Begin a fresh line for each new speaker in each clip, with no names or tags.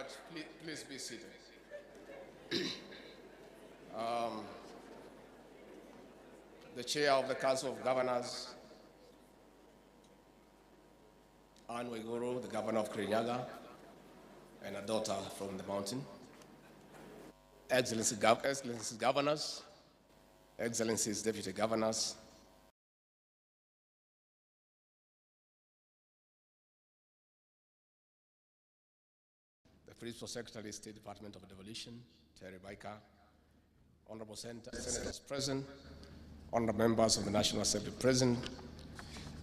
much. Please be seated. The Chair of the Council of Governors, Uhuru, the Governor of Kirinyaga, and a daughter from the mountain. Excellencies Governors, Excellencies Deputy Governors, the Principal Secretary, State Department of Devolution, Terry Baika, Honorable Senators present, Honorable Members of the National Assembly present,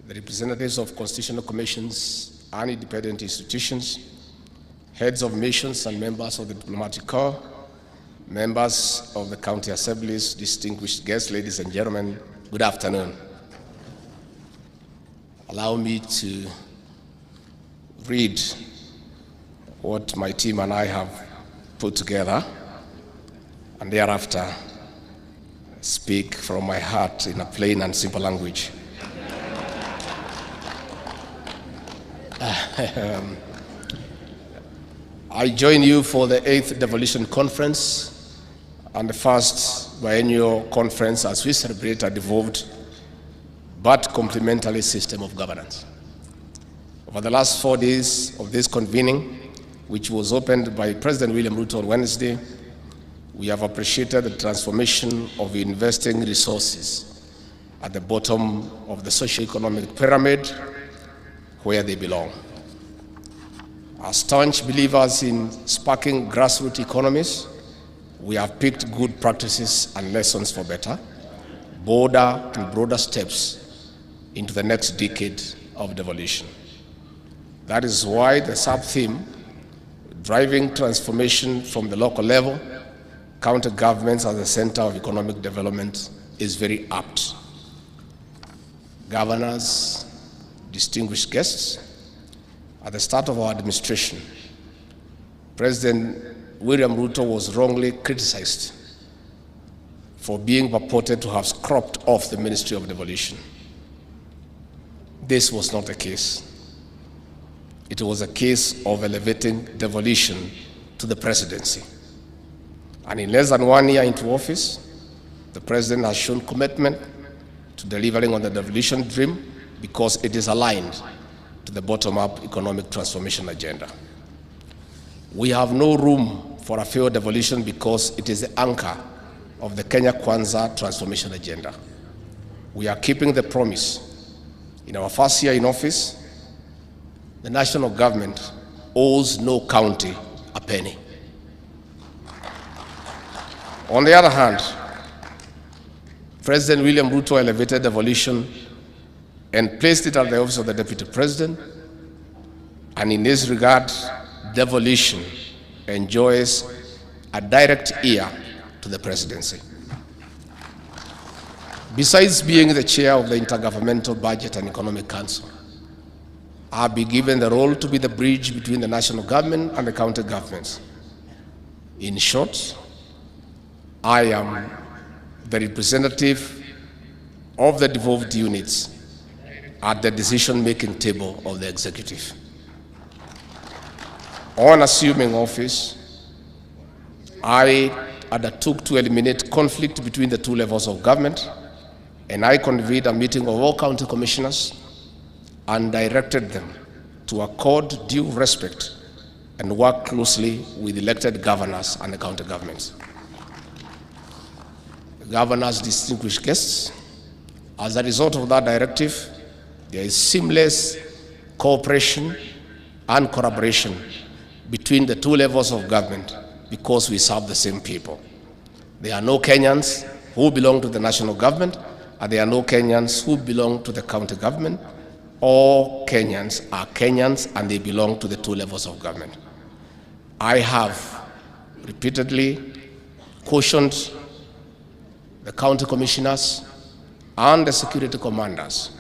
the representatives of constitutional commissions and independent institutions, heads of missions and members of the diplomatic corps, members of the county assemblies, distinguished guests, ladies and gentlemen, good afternoon. Allow me to read what my team and I have put together, and thereafter speak from my heart in a plain and simple language. I join you for the 8th Devolution Conference and the first biennial conference as we celebrate a devolved but complementary system of governance. Over the last 4 days of this convening, which was opened by President William RUTO on Wednesday, we have appreciated the transformation of investing resources at the bottom of the socio-economic pyramid where they belong. As staunch believers in sparking grassroots economies, we have picked good practices and lessons for better, bolder and broader steps into the next decade of devolution. That is why the sub-theme, driving transformation from the local level, county governments as the center of economic development, is very apt. Governors, distinguished guests, at the start of our administration, President William RUTO was wrongly criticized for being purported to have scrubbed off the Ministry of Devolution. This was not the case. It was a case of elevating devolution to the presidency. And in less than 1 year into office, the President has shown commitment to delivering on the devolution dream because it is aligned to the bottom-up economic transformation agenda. We have no room for a failed devolution because it is the anchor of the Kenya Kwanza transformation agenda. We are keeping the promise. In our first year in office, the national government owes no county a penny. On the other hand, President William RUTO elevated devolution and placed it at the office of the Deputy President, and in this regard, devolution enjoys a direct ear to the presidency. Besides being the chair of the Intergovernmental Budget and Economic Council, I'll be given the role to be the bridge between the national government and the county governments. In short, I am the representative of the devolved units at the decision-making table of the executive. On assuming office, I undertook to eliminate conflict between the two levels of government, and I convened a meeting of all county commissioners and directed them to accord due respect and work closely with elected governors and the county governments. Governors, distinguished guests, as a result of that directive, there is seamless cooperation and collaboration between the two levels of government because we serve the same people. There are no Kenyans who belong to the national government, and there are no Kenyans who belong to the county government. All Kenyans are Kenyans, and they belong to the two levels of government. I have repeatedly cautioned the county commissioners and the security commanders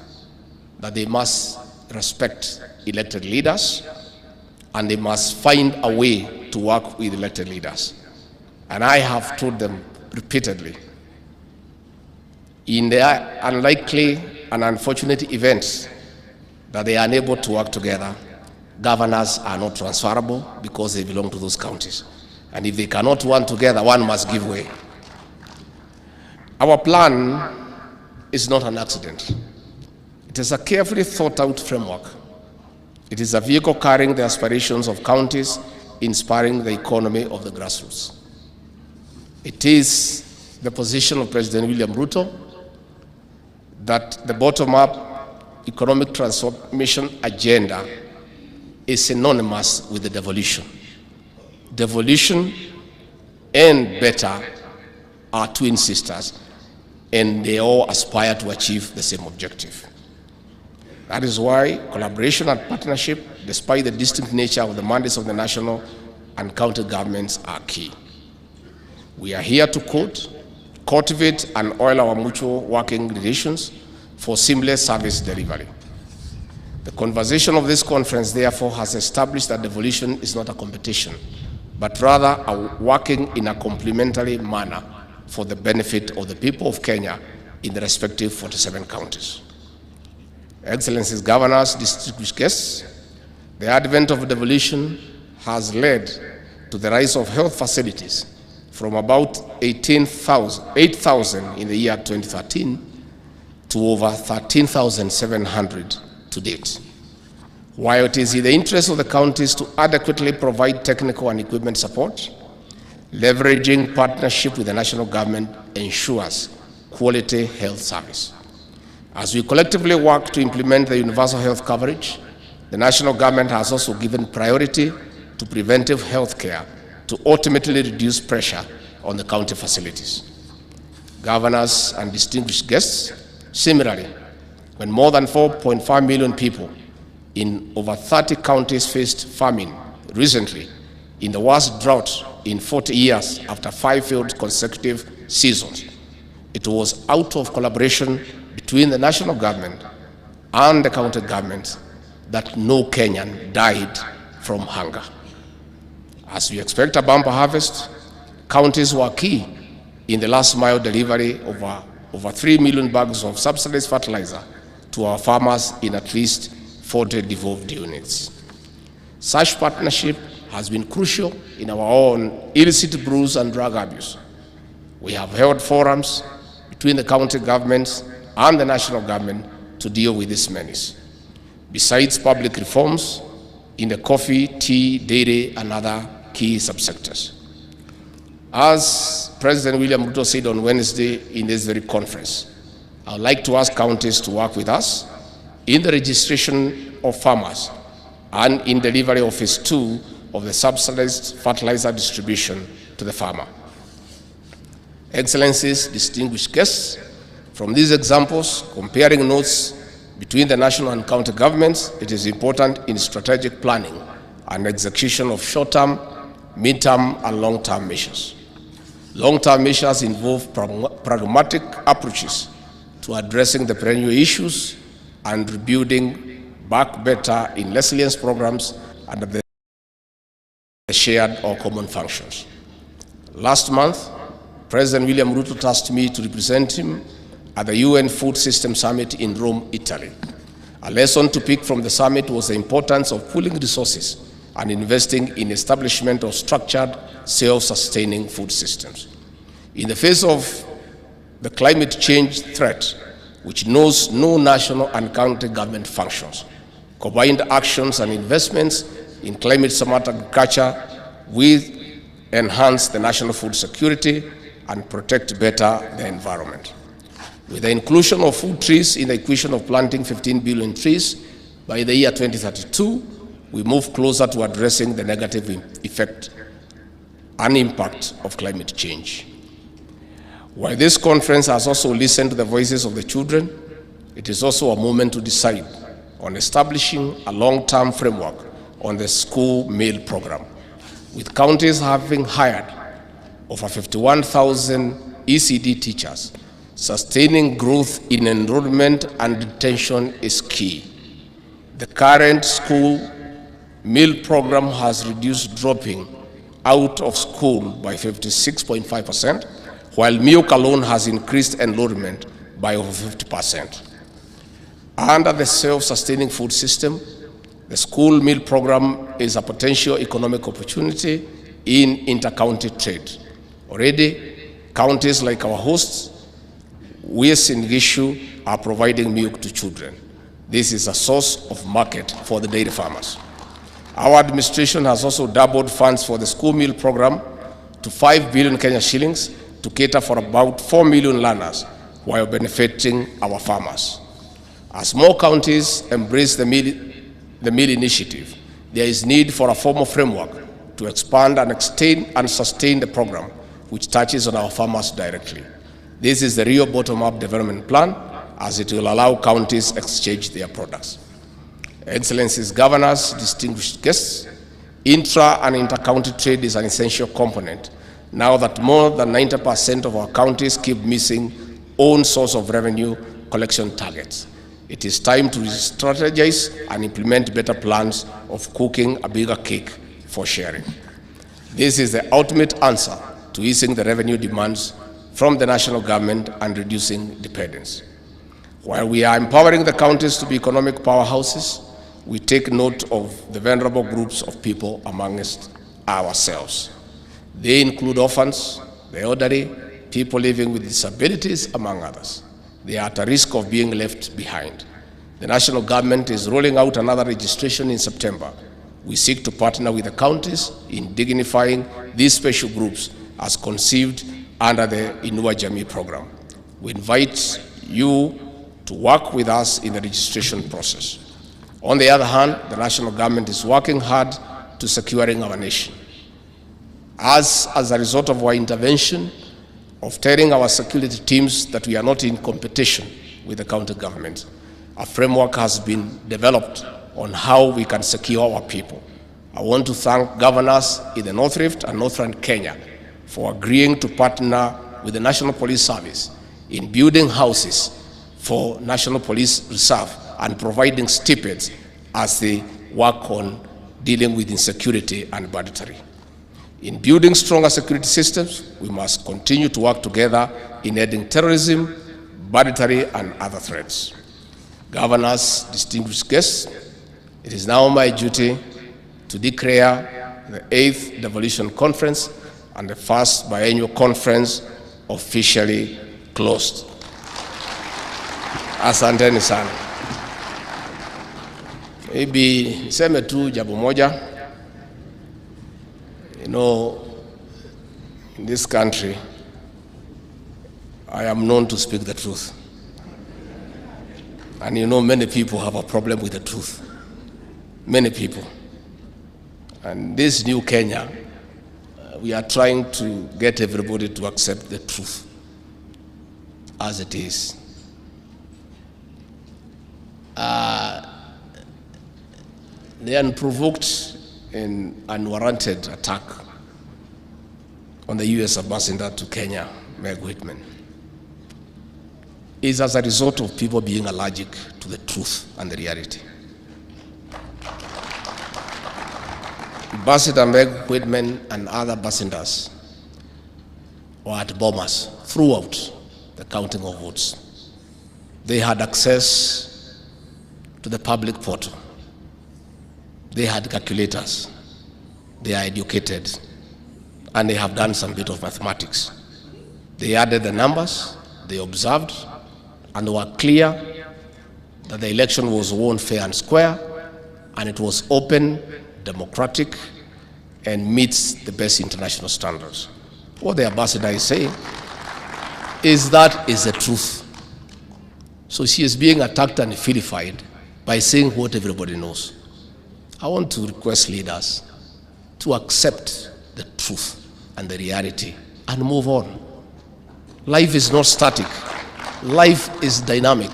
that they must respect elected leaders and they must find a way to work with elected leaders. And I have told them repeatedly, in the unlikely and unfortunate events that they are unable to work together, governors are not transferable because they belong to those counties. And if they cannot work together, one must give way. Our plan is not an accident. It is a carefully thought out framework. It is a vehicle carrying the aspirations of counties, inspiring the economy of the grassroots. It is the position of President William RUTO that the bottom-up economic transformation agenda is synonymous with the devolution. Devolution and better are twin sisters, and they all aspire to achieve the same objective. That is why collaboration and partnership, despite the distinct nature of the mandates of the national and county governments, are key. We are here to cultivate and oil our mutual working relations for seamless service delivery. The conversation of this conference, therefore, has established that devolution is not a competition, but rather a working in a complementary manner for the benefit of the people of Kenya in the respective 47 counties. Excellencies, governors, distinguished guests, the advent of devolution has led to the rise of health facilities from about 8,000 in the year 2013 to over 13,700 to date. While it is in the interest of the counties to adequately provide technical and equipment support, leveraging partnership with the national government ensures quality health service. As we collectively work to implement the universal health coverage, the national government has also given priority to preventive health care to ultimately reduce pressure on the county facilities. Governors and distinguished guests, similarly, when more than 4.5 million people in over 30 counties faced famine recently, in the worst drought in 40 years after 5 failed consecutive seasons, it was out of collaboration between the national government and the county governments that no Kenyan died from hunger. As we expect a bumper harvest, counties were key in the last mile delivery of over 3 million bags of subsidized fertilizer to our farmers in at least 40 devolved units. Such partnership has been crucial in our own illicit brews and drug abuse. We have held forums between the county governments and the national government to deal with this menace. Besides public reforms in the coffee, tea, dairy, and other key subsectors. As President William RUTO said on Wednesday in this very conference, I would like to ask counties to work with us in the registration of farmers and in delivery of phase 2 of the subsidized fertilizer distribution to the farmer. Excellencies, distinguished guests, from these examples, comparing notes between the national and county governments, it is important in strategic planning and execution of short-term, mid-term, and long-term measures. Long-term measures involve pragmatic approaches to addressing the perennial issues and rebuilding back better in resilience programs under the shared or common functions. Last month, President William RUTO tasked me to represent him at the UN Food System Summit in Rome, Italy. A lesson to pick from the summit was the importance of pooling resources and investing in establishment of structured, self-sustaining food systems. In the face of the climate change threat, which knows no national and county government functions, combined actions and investments in climate-smart agriculture will enhance the national food security and protect better the environment. With the inclusion of food trees in the equation of planting 15 billion trees by the year 2032, we move closer to addressing the negative effect and impact of climate change. While this conference has also listened to the voices of the children, it is also a moment to decide on establishing a long-term framework on the school meal program, with counties having hired over 51,000 ECD teachers. Sustaining growth in enrollment and retention is key. The current school meal program has reduced dropping out of school by 56.5%, while milk alone has increased enrollment by over 50%. Under the self-sustaining food system, The school meal program is a potential economic opportunity in inter-county trade. Already, counties like our hosts, West in Gishu, are providing milk to children. This is a source of market for the dairy farmers. Our administration has also doubled funds for the school meal program to 5 billion Kenya shillings to cater for about 4 million learners while benefiting our farmers. As more counties embrace the meal initiative, there is need for a formal framework to expand and extend and sustain the program, which touches on our farmers directly. This is the real bottom-up development plan, as it will allow counties exchange their products. Excellencies, governors, distinguished guests, intra and inter-county trade is an essential component now that more than 90% of our counties keep missing own source of revenue collection targets. It is time to strategize and implement better plans of cooking a bigger cake for sharing. This is the ultimate answer to easing the revenue demands from the national government and reducing dependence. While we are empowering the counties to be economic powerhouses, we take note of the vulnerable groups of people amongst ourselves. They include orphans, the elderly, people living with disabilities, among others. They are at a risk of being left behind. The national government is rolling out another registration in September. We seek to partner with the counties in dignifying these special groups as conceived under the Inua Jamii program. We invite you to work with us in the registration process. On the other hand, the national government is working hard to securing our nation. As a result of our intervention, of telling our security teams that we are not in competition with the county government, a framework has been developed on how we can secure our people. I want to thank governors in the North Rift and Northern Kenya for agreeing to partner with the National Police Service in building houses for National Police Reserve and providing stipends as they work on dealing with insecurity and banditry. In building stronger security systems, we must continue to work together in ending terrorism, banditry, and other threats. Governors, distinguished guests, it is now my duty to declare the 8th Devolution Conference and the first biennial conference officially closed. Asanteni sana. Maybe niseme tu jambo moja. You know, in this country, I am known to speak the truth. And you know, many people have a problem with the truth. Many people. And this new Kenya, we are trying to get everybody to accept the truth as it is. The unprovoked and unwarranted attack on the US ambassador to Kenya, Meg Whitman, is as a result of people being allergic to the truth and the reality. Ambassador Meg Whitman and other ambassadors were at bombers throughout the counting of votes. They had access to the public portal. They had calculators. They are educated. And they have done some bit of mathematics. They added the numbers, they observed, and were clear that the election was won fair and square, and it was open, democratic, and meets the best international standards. What the ambassador is saying is that is the truth. So she is being attacked and vilified by saying what everybody knows. I want to request leaders to accept the truth and the reality and move on. Life is not static. Life is dynamic.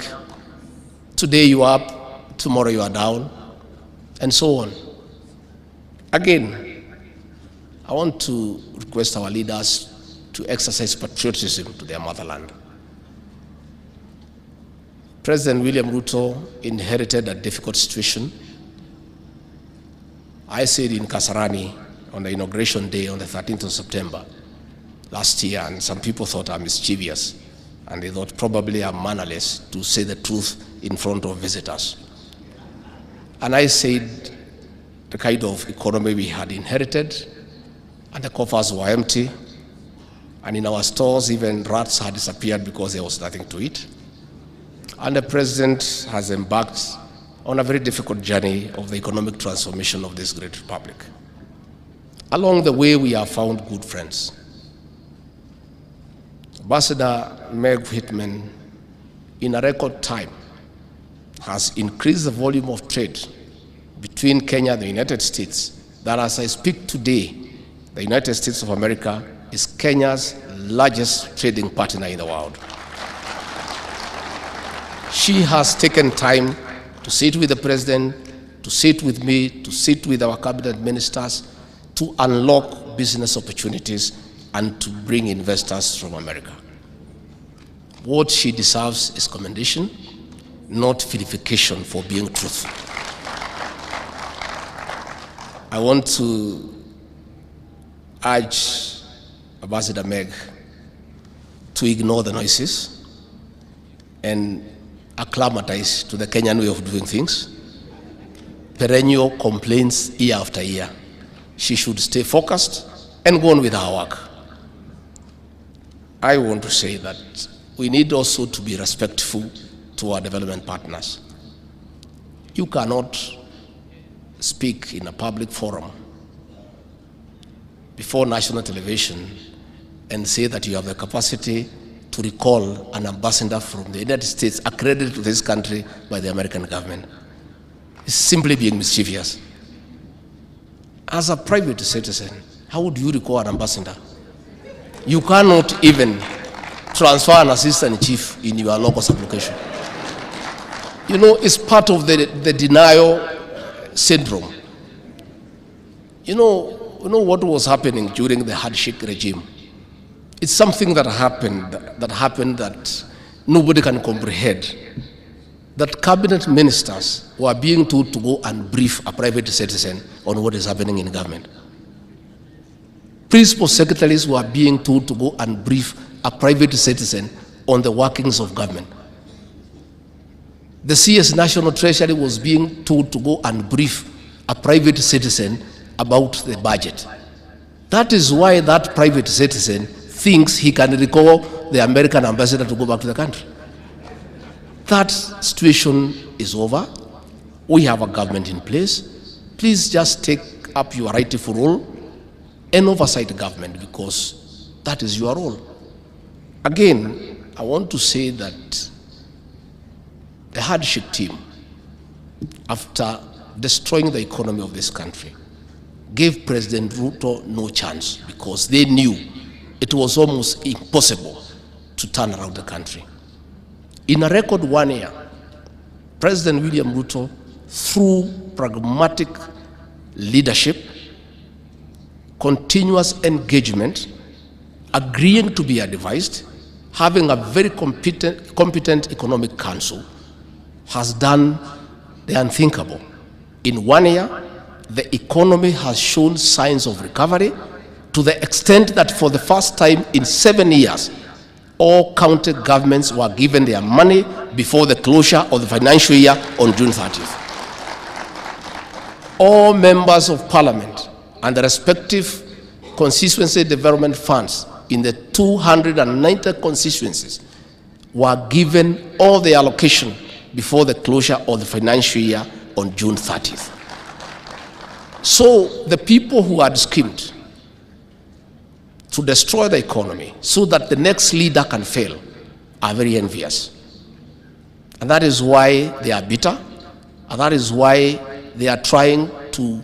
Today you are up, tomorrow you are down, and so on. Again, I want to request our leaders to exercise patriotism to their motherland. President William RUTO inherited a difficult situation. I said in Kasarani on the inauguration day on the 13th of September last year, and some people thought I'm mischievous, and they thought probably I'm mannerless to say the truth in front of visitors. And I said the kind of economy we had inherited, and the coffers were empty, and in our stores even rats had disappeared because there was nothing to eat. And the president has embarked on a very difficult journey of the economic transformation of this great republic. Along the way, we have found good friends. Ambassador Meg Whitman, in a record time, has increased the volume of trade between Kenya and the United States, that as I speak today, the United States of America is Kenya's largest trading partner in the world. She has taken time to sit with the president, to sit with me, to sit with our cabinet ministers, to unlock business opportunities and to bring investors from America. What she deserves is commendation, not vilification for being truthful. I want to urge Ambassador Meg to ignore the noises and acclimatize to the Kenyan way of doing things. Perennial complaints year after year. She should stay focused and go on with her work. I want to say that we need also to be respectful to our development partners. You cannot speak in a public forum before national television and say that you have the capacity to recall an ambassador from the United States accredited to this country by the American government. It's simply being mischievous. As a private citizen, how would you recall an ambassador? You cannot even transfer an assistant chief in your local application. You know, it's part of the denial syndrome. You know what was happening during the handshake regime? It's something that happened that nobody can comprehend. That cabinet ministers were being told to go and brief a private citizen on what is happening in government. Principal secretaries were being told to go and brief a private citizen on the workings of government. The CS National Treasury was being told to go and brief a private citizen about the budget. That is why that private citizen thinks he can recall the American ambassador to go back to the country. That situation is over. We have a government in place. Please just take up your rightful role and oversight the government, because that is your role. Again, I want to say that the hardship team, after destroying the economy of this country, gave President RUTO no chance, because they knew it was almost impossible to turn around the country. In a record 1 year, President William RUTO, through pragmatic leadership, continuous engagement, agreeing to be advised, having a very competent economic council, has done the unthinkable. In 1 year, the economy has shown signs of recovery, to the extent that for the first time in 7 years, all county governments were given their money before the closure of the financial year on June 30th. All members of parliament and the respective constituency development funds in the 290 constituencies were given all the allocation before the closure of the financial year on June 30th. So the people who had schemed to destroy the economy so that the next leader can fail are very envious. And that is why they are bitter, and that is why they are trying to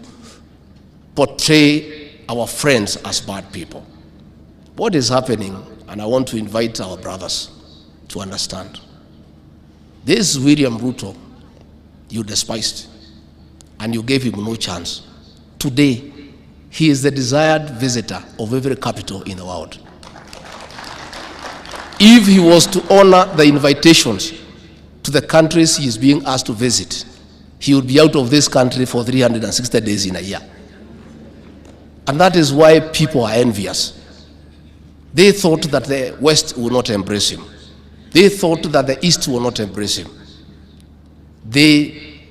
portray our friends as bad people. What is happening, and I want to invite our brothers to understand, this William RUTO you despised and you gave him no chance. Today, he is the desired visitor of every capital in the world. If he was to honor the invitations to the countries he is being asked to visit, he would be out of this country for 360 days in a year. And that is why people are envious. They thought that the West would not embrace him. They thought that the East will not embrace him. They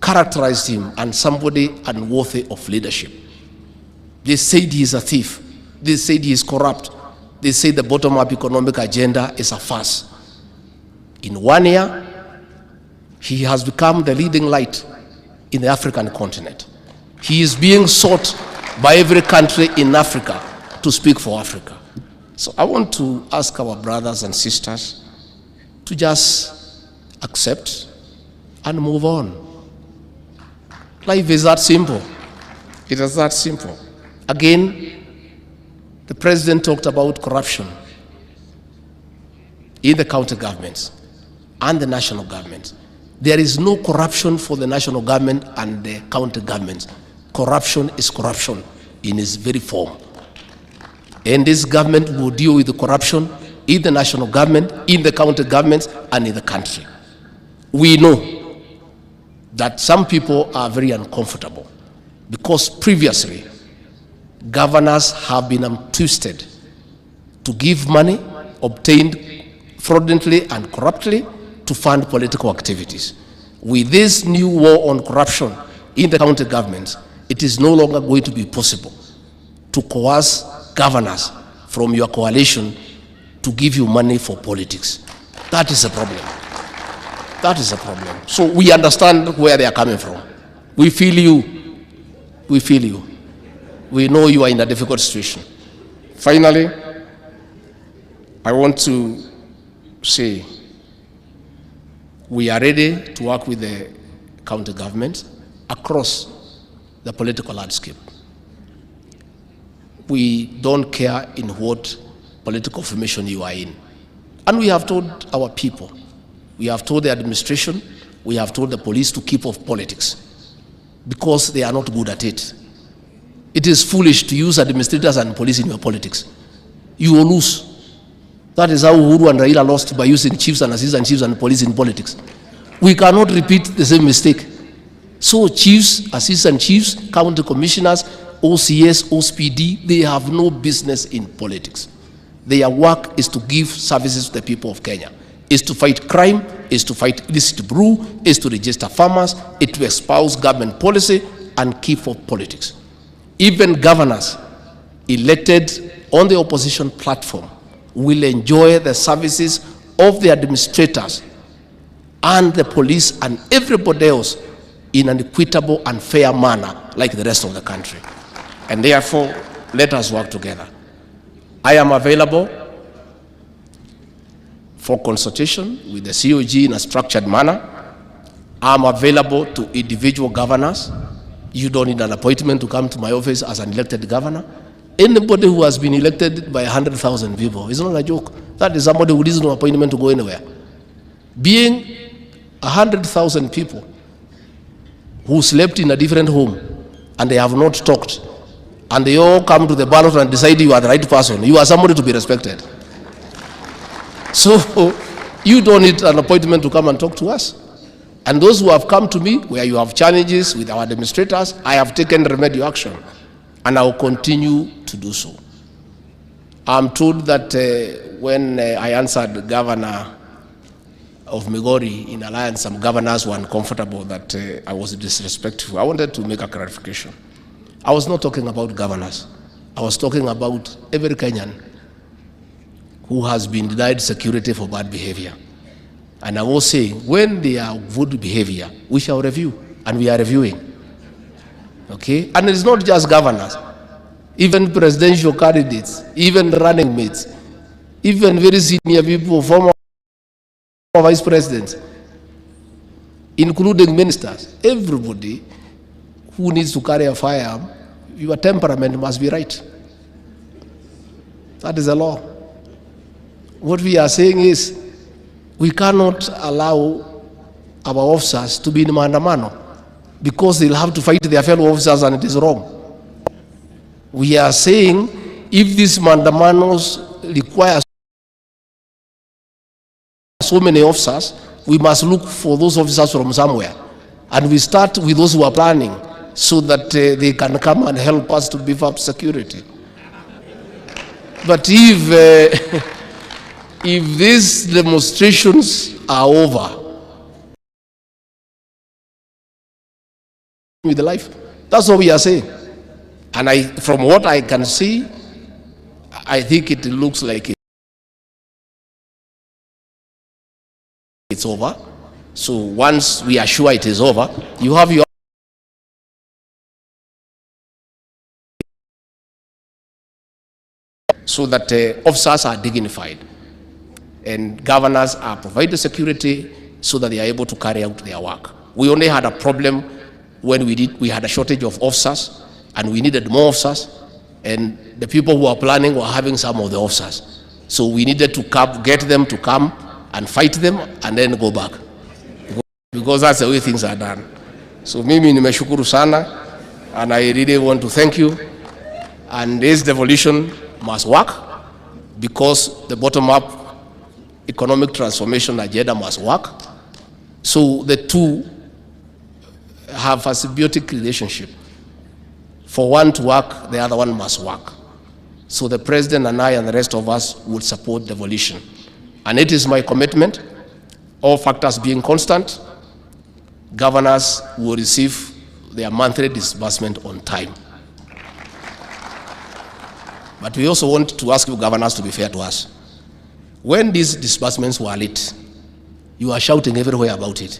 characterized him as somebody unworthy of leadership. They said he is a thief. They said he is corrupt. They say the bottom-up economic agenda is a farce. In 1 year, he has become the leading light in the African continent. He is being sought by every country in Africa to speak for Africa. So I want to ask our brothers and sisters to just accept and move on. Life is that simple. It is that simple. Again, the president talked about corruption in the county governments and the national government. There is no corruption for the national government and the county governments. Corruption is corruption in its very form. And this government will deal with the corruption in the national government, in the county governments, and in the country. We know that some people are very uncomfortable because previously governors have been twisted to give money obtained fraudulently and corruptly to fund political activities. With this new war on corruption in the county governments, it is no longer going to be possible to coerce governors from your coalition to give you money for politics. That is a problem. That is a problem. So we understand where they are coming from. We feel you. We feel you. We know you are in a difficult situation. Finally, I want to say we are ready to work with the county government across the political landscape. We don't care in what political formation you are in. And we have told our people, we have told the administration, we have told the police to keep off politics because they are not good at it. It is foolish to use administrators and police in your politics. You will lose. That is how Uhuru and Raila lost, by using chiefs and assistant chiefs and police in politics. We cannot repeat the same mistake. So chiefs, assistant chiefs, county commissioners, OCS, OSPD, they have no business in politics. Their work is to give services to the people of Kenya. Is to fight crime, is to fight illicit brew, is to register farmers, is to espouse government policy and keep off politics. Even governors elected on the opposition platform will enjoy the services of the administrators and the police and everybody else in an equitable and fair manner like the rest of the country. And therefore, let us work together. I am available for consultation with the COG in a structured manner. I am available to individual governors. You don't need an appointment to come to my office as an elected governor. Anybody who has been elected by 100,000 people, it's not a joke. That is somebody who needs no appointment to go anywhere. Being 100,000 people who slept in a different home and they have not talked, and they all come to the ballot and decide you are the right person, you are somebody to be respected. So you don't need an appointment to come and talk to us. And those who have come to me, where you have challenges with our administrators, I have taken remedial action, and I will continue to do so. I'm told that when I answered the governor of Migori in Alliance, some governors were uncomfortable that I was disrespectful. I wanted to make a clarification. I was not talking about governors. I was talking about every Kenyan who has been denied security for bad behavior. And I was saying, when they are good behavior, we shall review, and we are reviewing. Okay? And it's not just governors, even presidential candidates, even running mates, even very senior people, former vice presidents, including ministers, everybody who needs to carry a firearm, your temperament must be right. That is the law. What we are saying is, we cannot allow our officers to be in maandamano because they'll have to fight their fellow officers, and it is wrong. We are saying, if these maandamanos require so many officers, we must look for those officers from somewhere. And we start with those who are planning so that they can come and help us to beef up security. But if these demonstrations are over, with life. That's what we are saying. And from what I can see, I think it looks like it's over. So once we are sure it is over, you have your so that officers are dignified and governors are provided security so that they are able to carry out their work. We only had a problem when we had a shortage of officers and we needed more officers, and the people who are planning were having some of the officers. So we needed to get them to come and fight them and then go back, because that's the way things are done. So mimi nimeshukuru sana, and I really want to thank you. And this devolution must work, because the bottom-up economic transformation agenda must work. So the two have a symbiotic relationship. For one to work, the other one must work. So the president and I and the rest of us will support devolution. And it is my commitment, all factors being constant, governors will receive their monthly disbursement on time. But we also want to ask you governors to be fair to us. When these disbursements were late, you are shouting everywhere about it.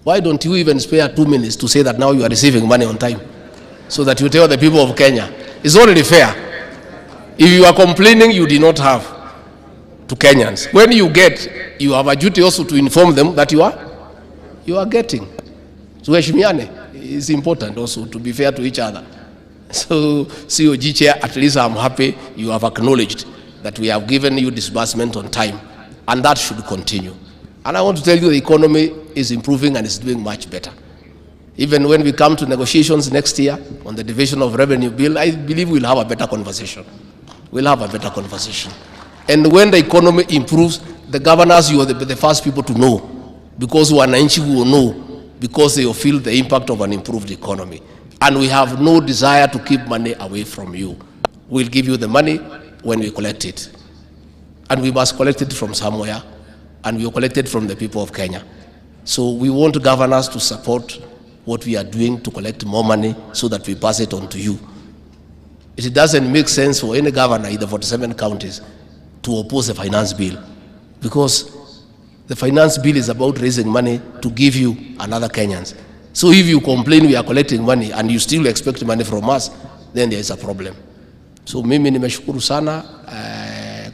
Why don't you even spare 2 minutes to say that now you are receiving money on time, so that you tell the people of Kenya? It's already fair. If you are complaining you did not have to Kenyans, when you get, you have a duty also to inform them that you are getting. So it's important also to be fair to each other. So, COG Chair, at least I'm happy you have acknowledged that we have given you disbursement on time, and that should continue. And I want to tell you the economy is improving and is doing much better. Even when we come to negotiations next year on the division of revenue bill, I believe we'll have a better conversation. We'll have a better conversation. And when the economy improves, the governors, you are the first people to know, because wananchi will know, because they will feel the impact of an improved economy. And we have no desire to keep money away from you. We'll give you the money when we collect it. And we must collect it from somewhere, and we will collect it from the people of Kenya. So we want governors to support what we are doing to collect more money so that we pass it on to you. It doesn't make sense for any governor in the 47 counties to oppose the finance bill, because the finance bill is about raising money to give you another Kenyans. So if you complain we are collecting money and you still expect money from us, then there is a problem. So mimi nimeshukuru sana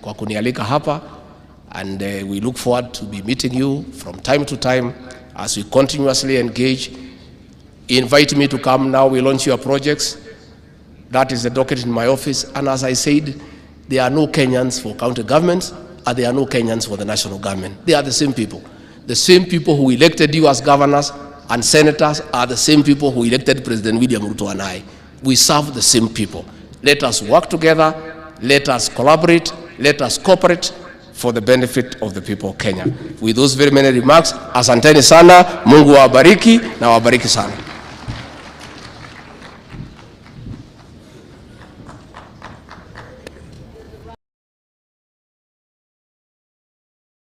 kwa kunialika hapa, and we look forward to be meeting you from time to time as we continuously engage. Invite me to come now, we launch your projects. That is the docket in my office. And as I said, there are no Kenyans for county governments, and there are no Kenyans for the national government. They are the same people. The same people who elected you as governors and senators are the same people who elected President William Ruto and I. We serve the same people. Let us work together, let us collaborate, let us cooperate for the benefit of the people of Kenya. With those very many remarks, asanteni sana, Mungu wabariki na wabariki sana.